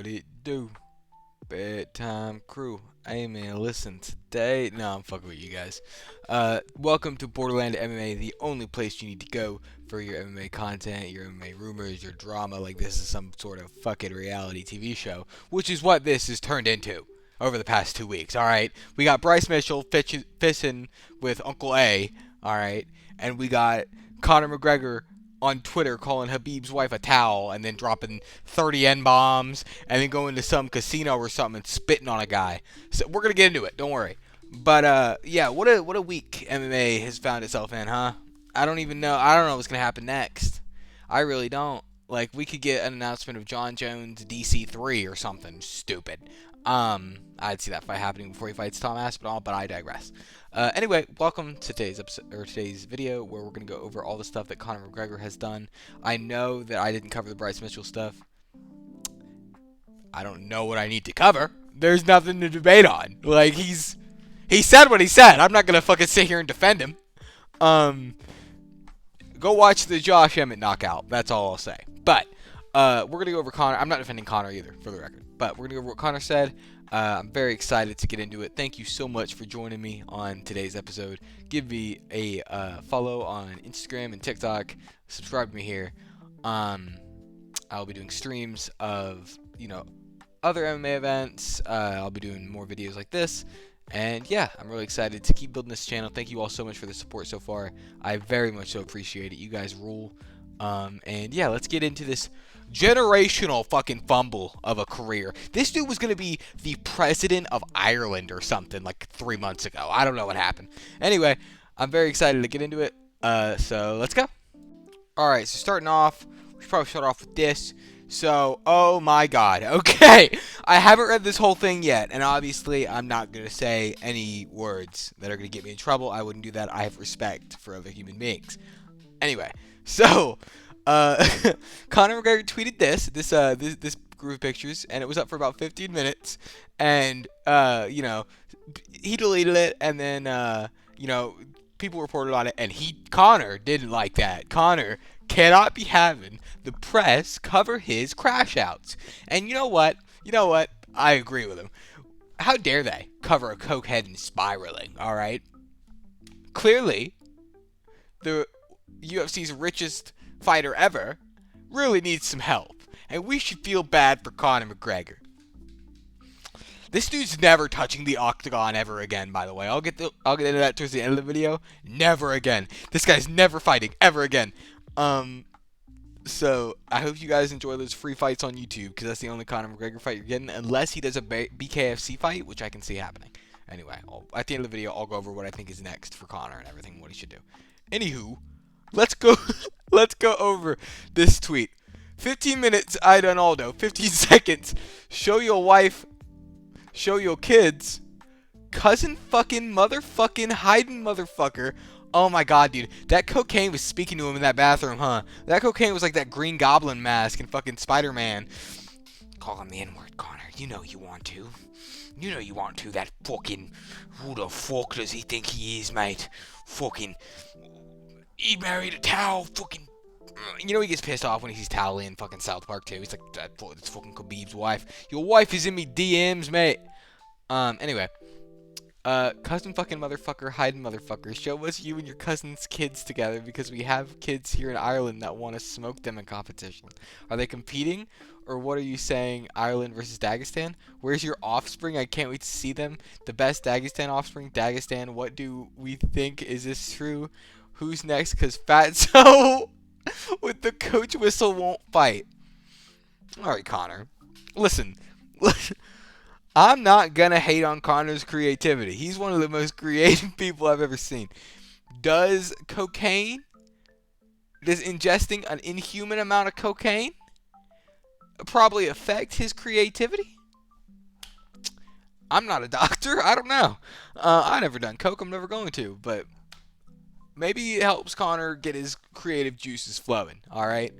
What it do? Bedtime crew. Hey man, listen, today. No, I'm fucking with you guys. Welcome to Borderland MMA, the only place you need to go for your MMA content, your MMA rumors, your drama. Like this is some sort of fucking reality TV show, which is what this has turned into over the past 2 weeks. All right, we got Bryce Mitchell fishing with Uncle A. All right, and we got Conor McGregor on Twitter calling Khabib's wife a towel and then dropping 30 N-bombs and then going to some casino or something and spitting on a guy. So we're going to get into it. Don't worry. But, yeah, what a week MMA has found itself in, huh? I don't even know. I don't know what's going to happen next. I really don't. Like, we could get an announcement of John Jones DC3 or something stupid. I'd see that fight happening before he fights Tom Aspinall, but I digress. Anyway, welcome to today's episode or today's video where we're gonna go over all the stuff that Conor McGregor has done. I know that I didn't cover the Bryce Mitchell stuff. I don't know what I need to cover. There's nothing to debate on. Like he said what he said. I'm not gonna fucking sit here and defend him. Go watch the Josh Emmett knockout. That's all I'll say. But we're gonna go over Conor. I'm not defending Conor either, for the record. But we're gonna go over what Conor said. I'm very excited to get into it. Thank you so much for joining me on today's episode. Give me a follow on Instagram and TikTok. Subscribe to me here. I'll be doing streams of other MMA events. I'll be doing more videos like this. And yeah, I'm really excited to keep building this channel. Thank you all so much for the support so far. I very much so appreciate it. You guys rule. And yeah, let's get into this generational fucking fumble of a career. This dude was going to be the president of Ireland or something like 3 months ago. I don't know what happened. Anyway, I'm very excited to get into it. So let's go. Alright, so starting off, we should probably start off with this. So, oh my god, okay, I haven't read this whole thing yet, and obviously I'm not going to say any words that are going to get me in trouble. I wouldn't do that. I have respect for other human beings. Anyway, so, Conor McGregor tweeted this group of pictures, and it was up for about 15 minutes, and, he deleted it, and then, people reported on it, and Conor didn't like that. Conor cannot be having the press cover his crash outs. And you know what? I agree with him. How dare they cover a cokehead and spiraling, alright? Clearly, the UFC's richest fighter ever really needs some help. And we should feel bad for Conor McGregor. This dude's never touching the octagon ever again, by the way. I'll get into that towards the end of the video. Never again. This guy's never fighting ever again. So I hope you guys enjoy those free fights on YouTube, because that's the only Conor McGregor fight you're getting, unless he does a BKFC fight, which I can see happening. Anyway, at the end of the video, I'll go over what I think is next for Conor and everything, what he should do. Anywho, let's go over this tweet. 15 minutes, I done Aldo. 15 seconds, show your wife, show your kids, cousin fucking motherfucking hiding motherfucker. Oh my god, dude. That cocaine was speaking to him in that bathroom, huh? That cocaine was like that Green Goblin mask in fucking Spider-Man. Call him the N-word, Conor. You know you want to. You know you want to. That fucking... Who the fuck does he think he is, mate? Fucking... He married a towel. Fucking... You know he gets pissed off when he sees Towley in fucking South Park, too. He's like, that's fucking Khabib's wife. Your wife is in me DMs, mate. Anyway... cousin fucking motherfucker, hiding motherfucker, show us you and your cousin's kids together, because we have kids here in Ireland that want to smoke them in competition. Are they competing, or what are you saying, Ireland versus Dagestan? Where's your offspring? I can't wait to see them. The best Dagestan offspring, Dagestan. What do we think? Is this true? Who's next? Because Fatso with the coach whistle won't fight. Alright, Conor. Listen. I'm not gonna hate on Conor's creativity. He's one of the most creative people I've ever seen. Does ingesting an inhuman amount of cocaine probably affect his creativity? I'm not a doctor. I don't know. I've never done coke. I'm never going to. But maybe it helps Conor get his creative juices flowing. All right.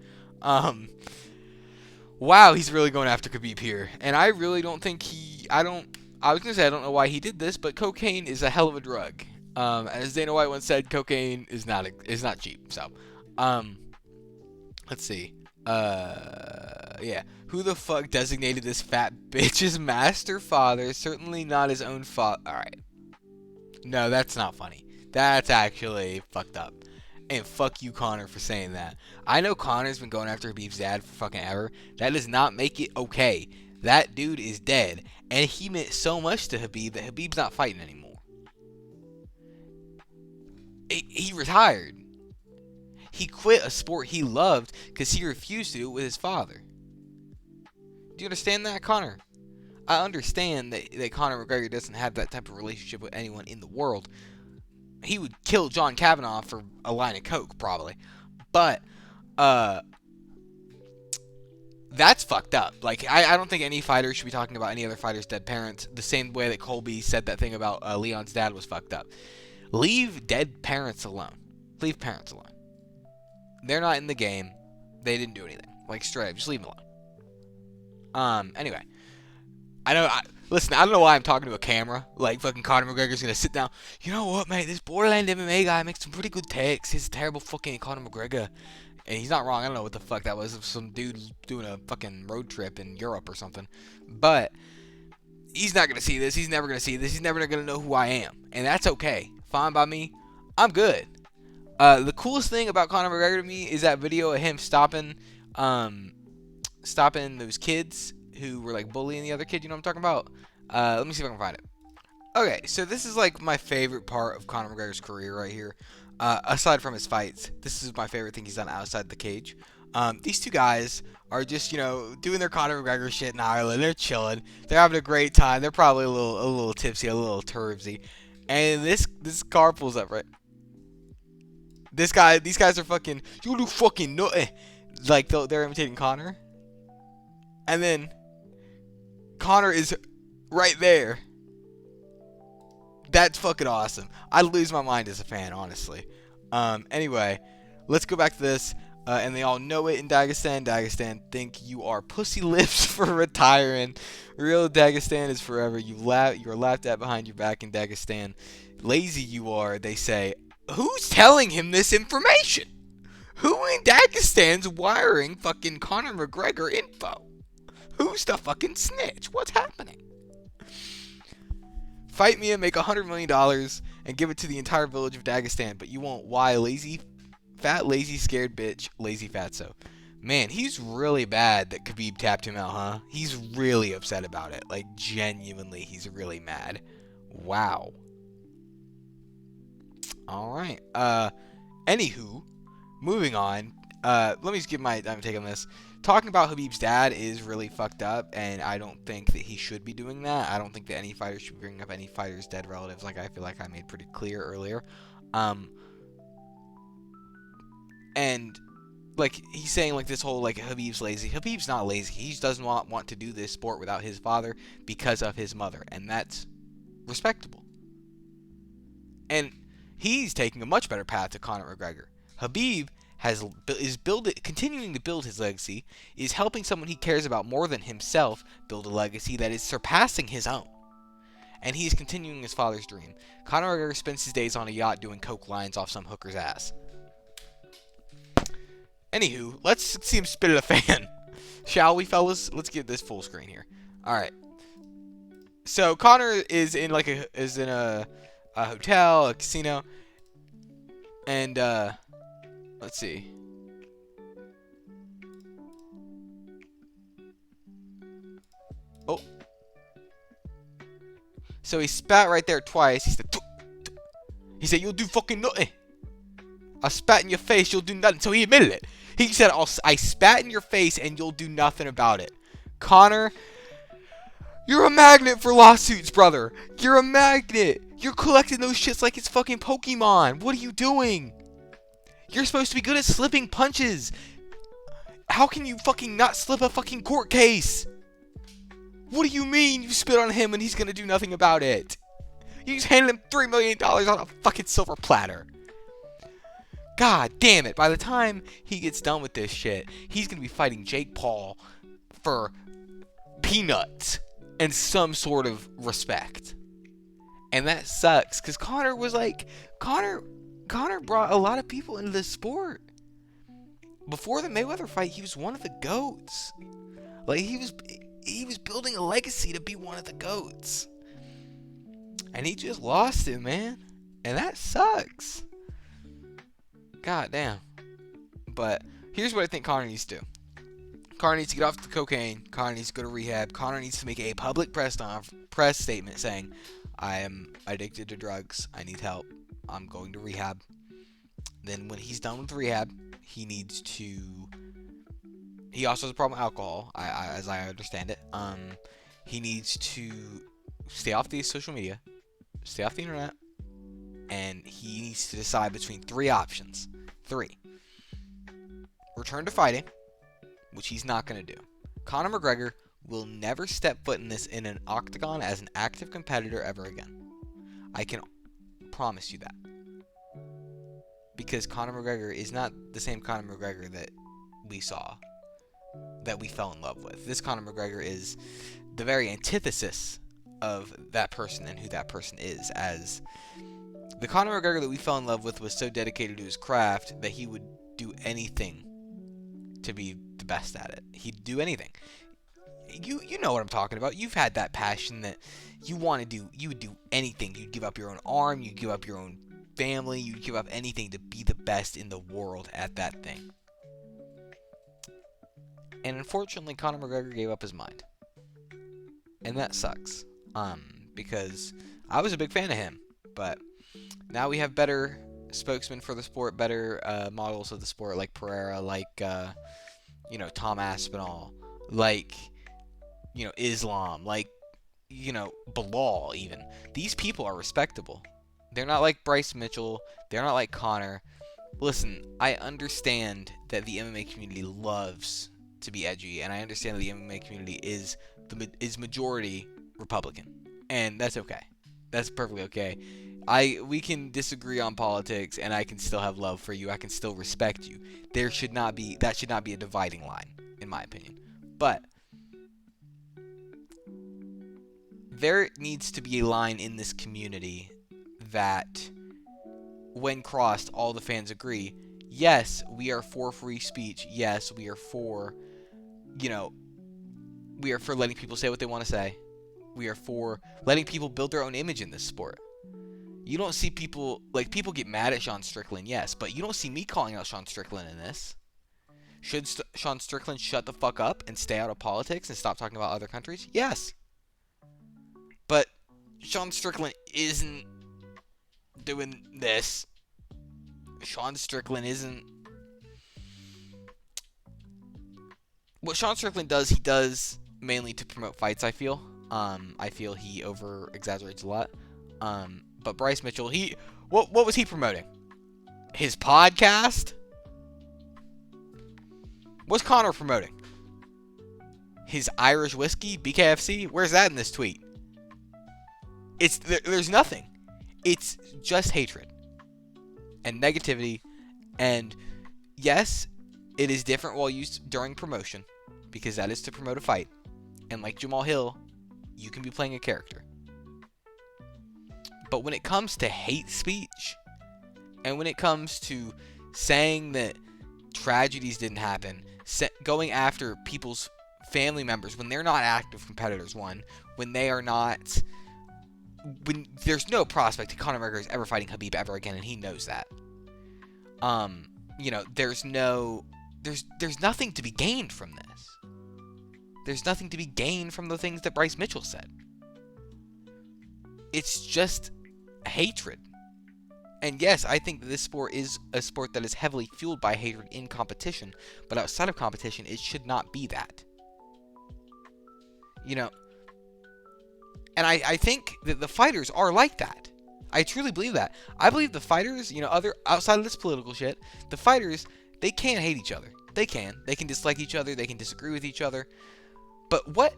Wow, he's really going after Khabib here. And I really don't think I was going to say I don't know why he did this, but cocaine is a hell of a drug. As Dana White once said, cocaine is not cheap. So, let's see. Yeah. Who the fuck designated this fat bitch's master father? Certainly not his own father. Alright. No, that's not funny. That's actually fucked up. And fuck you, Conor, for saying that. I know Conor's been going after Khabib's dad for fucking ever. That does not make it okay. That dude is dead. And he meant so much to Khabib that Khabib's not fighting anymore. He retired. He quit a sport he loved because he refused to do it with his father. Do you understand that, Conor? I understand that Conor McGregor doesn't have that type of relationship with anyone in the world. He would kill John Kavanaugh for a line of coke, probably. But, that's fucked up. Like, I don't think any fighter should be talking about any other fighter's dead parents the same way that Colby said that thing about Leon's dad was fucked up. Leave dead parents alone. Leave parents alone. They're not in the game. They didn't do anything. Like, straight up, just leave them alone. Anyway. Listen, I don't know why I'm talking to a camera. Like, fucking Conor McGregor's gonna sit down. You know what, mate? This Borderland MMA guy makes some pretty good takes. He's a terrible fucking Conor McGregor. And he's not wrong. I don't know what the fuck that was. Some dude doing a fucking road trip in Europe or something. But he's not gonna see this. He's never gonna see this. He's never gonna know who I am. And that's okay. Fine by me. I'm good. The coolest thing about Conor McGregor to me is that video of him stopping those kids who were like bullying the other kid. You know what I'm talking about? Let me see if I can find it. Okay, so this is like my favorite part of Conor McGregor's career right here. Aside from his fights, this is my favorite thing he's done outside the cage. These two guys are just, doing their Conor McGregor shit in Ireland. They're chilling. They're having a great time. They're probably a little tipsy, a little turvsy. And this car pulls up, right? These guys are fucking, you do fucking nothing. Like, they're imitating Conor. And then Conor is right there. That's fucking awesome. I'd lose my mind as a fan, honestly. Anyway, let's go back to this. And they all know it in Dagestan. Dagestan think you are pussy lips for retiring. Real Dagestan is forever. You are laughed at behind your back in Dagestan. Lazy you are, they say. Who's telling him this information? Who in Dagestan's wiring fucking Conor McGregor info? Who's the fucking snitch? What's happening? Fight me and make $100 million and give it to the entire village of Dagestan, but you won't. Why? Lazy, fat, lazy, scared bitch, lazy fatso. Man, he's really bad that Khabib tapped him out, huh? He's really upset about it. Like, genuinely, he's really mad. Wow. Alright. Anywho, moving on. Let me just give my take on this. Talking about Khabib's dad is really fucked up, and I don't think that he should be doing that. I don't think that any fighter should be bringing up any fighter's dead relatives, like I feel like I made pretty clear earlier. And like he's saying like this whole like Khabib's lazy. Khabib's not lazy. He just doesn't want to do this sport without his father because of his mother, and that's respectable. And he's taking a much better path to Conor McGregor. Khabib is continuing to build his legacy, is helping someone he cares about more than himself build a legacy that is surpassing his own. And he's continuing his father's dream. Conor McGregor spends his days on a yacht doing coke lines off some hooker's ass. Anywho, let's see him spit at a fan. Shall we, fellas? Let's get this full screen here. Alright. So Conor is in a hotel, a casino, and let's see. Oh. So he spat right there twice. He said, "You'll do fucking nothing. I spat in your face, you'll do nothing." So he admitted it. He said, I spat in your face and you'll do nothing about it. Conor, you're a magnet for lawsuits, brother. You're a magnet. You're collecting those shits like it's fucking Pokemon. What are you doing? You're supposed to be good at slipping punches. How can you fucking not slip a fucking court case? What do you mean you spit on him and he's gonna do nothing about it? You just handed him $3 million on a fucking silver platter. God damn it. By the time he gets done with this shit, he's gonna be fighting Jake Paul for peanuts and some sort of respect. And that sucks, because Conor brought a lot of people into this sport. before the Mayweather fight, he was one of the GOATs. Like, he was building a legacy to be one of the GOATs. And he just lost it, man. And that sucks. God damn. But here's what I think Conor needs to do. Conor needs to get off the cocaine. Conor needs to go to rehab. Conor needs to make a public press statement saying, I am addicted to drugs. I need help. I'm going to rehab. Then when he's done with rehab, he needs to... He also has a problem with alcohol, as I understand it. He needs to stay off the social media, stay off the internet, and he needs to decide between 3 options. 3. Return to fighting, which he's not going to do. Conor McGregor will never step foot in an octagon as an active competitor ever again. I can promise you that. Because Conor McGregor is not the same Conor McGregor that we saw, that we fell in love with. This Conor McGregor is the very antithesis of that person and who that person is. As the Conor McGregor that we fell in love with was so dedicated to his craft that he would do anything to be the best at it. He'd do anything. You know what I'm talking about. You've had that passion that you want to do. You would do anything. You'd give up your own arm. You'd give up your own family. You'd give up anything to be the best in the world at that thing. And unfortunately, Conor McGregor gave up his mind. And that sucks. Because I was a big fan of him. But now we have better spokesmen for the sport, better models of the sport, like Pereira, like, Tom Aspinall, like, Islam, like, Bilal even. These people are respectable. They're not like Bryce Mitchell. They're not like Conor. Listen, I understand that the MMA community loves to be edgy, and I understand that the MMA community is majority Republican, and that's okay. That's perfectly okay. We can disagree on politics, and I can still have love for you. I can still respect you. That should not be a dividing line, in my opinion. But there needs to be a line in this community that, when crossed, all the fans agree. Yes, we are for free speech. Yes, we are for, letting people say what they want to say. We are for letting people build their own image in this sport. You don't see people get mad at Sean Strickland, yes, but you don't see me calling out Sean Strickland in this. Should Sean Strickland shut the fuck up and stay out of politics and stop talking about other countries? Yes. But Sean Strickland isn't doing this. Sean Strickland isn't... What Sean Strickland does, he does mainly to promote fights, I feel. I feel he over-exaggerates a lot. But Bryce Mitchell, what was he promoting? His podcast? What's Conor promoting? His Irish whiskey, BKFC? Where's that in this tweet? There's nothing. It's just hatred and negativity. And yes, it is different while used during promotion, because that is to promote a fight. And like Jamal Hill, you can be playing a character. But when it comes to hate speech, and when it comes to saying that tragedies didn't happen, going after people's family members when they're not active competitors, when there's no prospect that Conor McGregor is ever fighting Khabib ever again, and he knows that. There's nothing to be gained from this. There's nothing to be gained from the things that Bryce Mitchell said. It's just hatred. And yes, I think that this sport is a sport that is heavily fueled by hatred in competition, but outside of competition, it should not be that. And I think that the fighters are like that. I truly believe that. I believe the fighters, outside of this political shit, the fighters, they can hate each other. They can dislike each other. They can disagree with each other. But what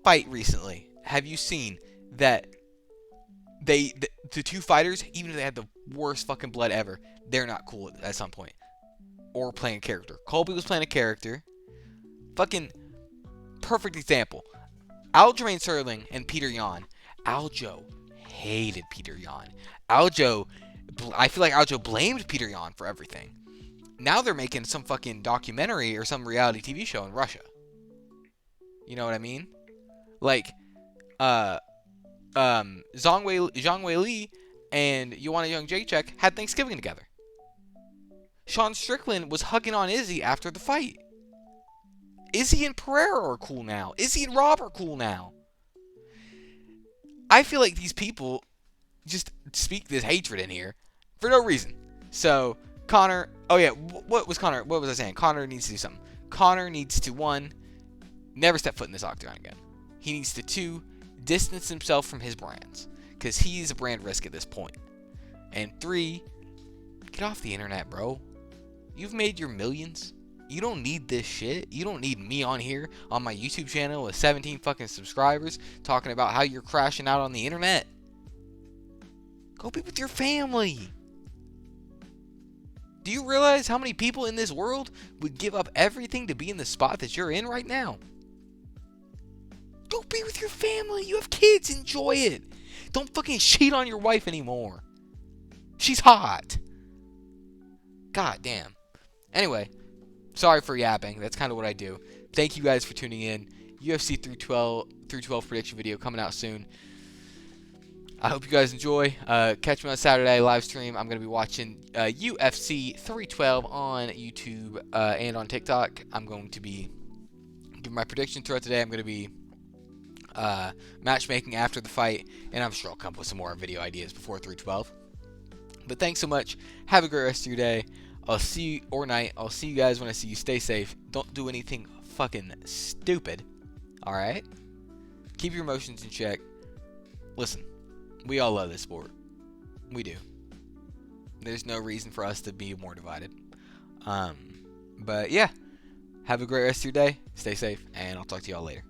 fight recently have you seen that the two fighters, even if they had the worst fucking blood ever, they're not cool at some point? Or playing a character. Colby was playing a character. Fucking perfect example. Aljamain Sterling and Peter Yan. Aljo hated Peter Yan. I feel like Aljo blamed Peter Yan for everything. now they're making some fucking documentary or some reality TV show in Russia. You know what I mean? Like, Zhang Wei Li and Joanna Jędrzejczyk had Thanksgiving together. Sean Strickland was hugging on Izzy after the fight. Izzy and Pereira are cool now. Izzy and Rob are cool now. I feel like these people just speak this hatred in here for no reason. So, Conor... Oh, yeah. What was Conor... What was I saying? Conor needs to do something. Conor needs to, 1, never step foot in this octagon again. He needs to, 2, distance himself from his brands. Because he's a brand risk at this point. And 3, get off the internet, bro. You've made your millions. You don't need this shit. You don't need me on here on my YouTube channel with 17 fucking subscribers talking about how you're crashing out on the internet. Go be with your family. Do you realize how many people in this world would give up everything to be in the spot that you're in right now? Go be with your family. You have kids. Enjoy it. Don't fucking cheat on your wife anymore. She's hot. God damn. Anyway, sorry for yapping. That's kind of what I do. Thank you guys for tuning in. UFC 312 prediction video coming out soon. I hope you guys enjoy. Catch me on Saturday live stream. I'm going to be watching UFC 312 on YouTube and on TikTok. I'm going to be giving my prediction throughout the day. I'm going to be matchmaking after the fight, and I'm sure I'll come up with some more video ideas before 312. But thanks so much. Have a great rest of your day. I'll see you, or night. I'll see you guys when I see you. Stay safe. Don't do anything fucking stupid. Alright? Keep your emotions in check. Listen, we all love this sport. We do. There's no reason for us to be more divided. But yeah. Have a great rest of your day. Stay safe, and I'll talk to y'all later.